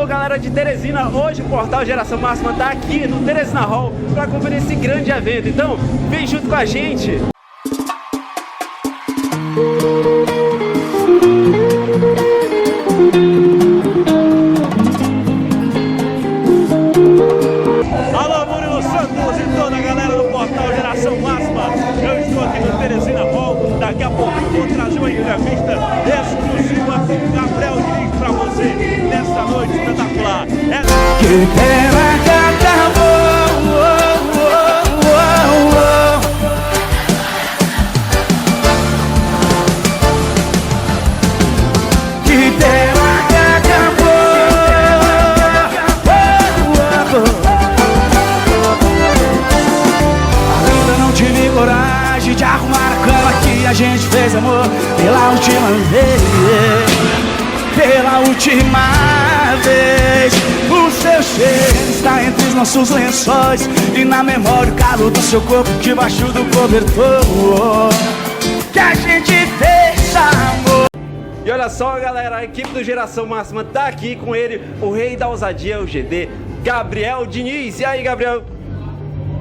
Alô, galera de Teresina, hoje o Portal Geração Máxima tá aqui no Teresina Hall para conferir esse grande evento, então vem junto com a gente! Alô, Murilo Santos e toda a galera do Portal Geração Máxima, eu estou aqui no Teresina Hall, daqui a pouco vou trazer uma entrevista exclusiva com Gabriel Diniz pra você, nessa noite espetacular. Que pena que acabou. Que pena que acabou. Ainda não tive coragem de arrumar a cama que a gente fez amor pela última vez. Pela última vez, o seu cheiro está entre os nossos lençóis e na memória o calor do seu corpo debaixo do cobertor que a gente fez amor. E olha só, galera, a equipe do Geração Máxima tá aqui com ele, o rei da ousadia, o GD, Gabriel Diniz. E aí, Gabriel?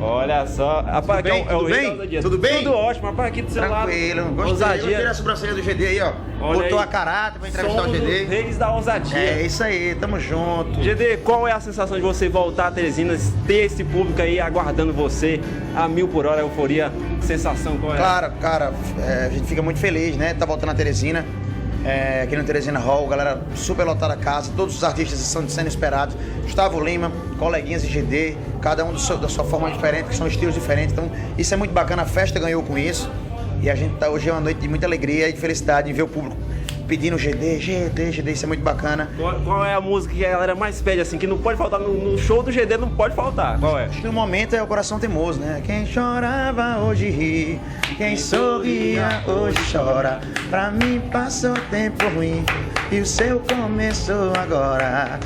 Olha só, rapaz, tudo bem? Tudo bem? Tudo ótimo, rapaz, aqui do seu lado. Tranquilo, gostei. Eu tirei a sobrancelha do GD aí, ó. Olha botou aí. A caráter pra entrevistar Somos o GD. os reis da ousadia. É isso aí, tamo junto. GD, qual é a sensação de você voltar a Teresina, ter esse público aí aguardando você a 1000 por hora, euforia, sensação, qual é? Claro, cara, a gente fica muito feliz, né? Tá voltando a Teresina. Aqui no Teresina Hall, galera super lotada a casa, todos os artistas estão sendo esperados. Gustavo Lima, coleguinhas de GD, cada um da sua forma diferente, que são estilos diferentes. Então, isso é muito bacana, a festa ganhou com isso. E a gente tá hoje é uma noite de muita alegria e de felicidade em ver o público pedindo GD, isso é muito bacana. Qual é a música que a galera mais pede, assim, que não pode faltar no show do GD, não pode faltar? Qual é? Acho que no momento é o Coração Teimoso, né? Quem chorava hoje ri, quem sorria hoje chora. Pra mim passou tempo ruim e o seu começou agora.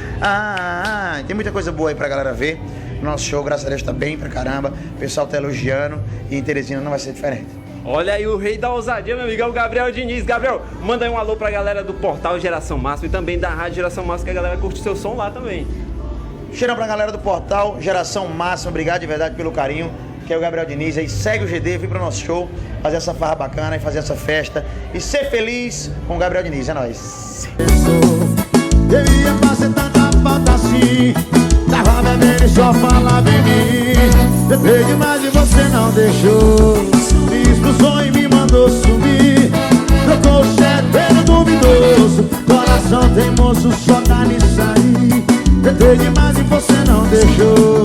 Tem muita coisa boa aí pra galera ver. Nosso show, graças a Deus, tá bem pra caramba. O pessoal tá elogiando e em Teresina não vai ser diferente. Olha aí o rei da ousadia, meu amigão, Gabriel Diniz. Gabriel, manda aí um alô pra galera do Portal Geração Máxima e também da Rádio Geração Máxima, que a galera curte seu som lá também. Cheirão pra galera do Portal Geração Máxima, obrigado de verdade pelo carinho, que é o Gabriel Diniz. Aí segue o GD, vem pro nosso show, fazer essa farra bacana e fazer essa festa e ser feliz com o Gabriel Diniz, é nóis. Eu ia fazer tanta falta assim, tava bebendo e só falava em mim. Tentei demais e você não deixou, fiz pro sonho e me mandou sumir. Trocou o certo pelo duvidoso, coração teimoso só dá nisso aí. Tentei demais e você não deixou.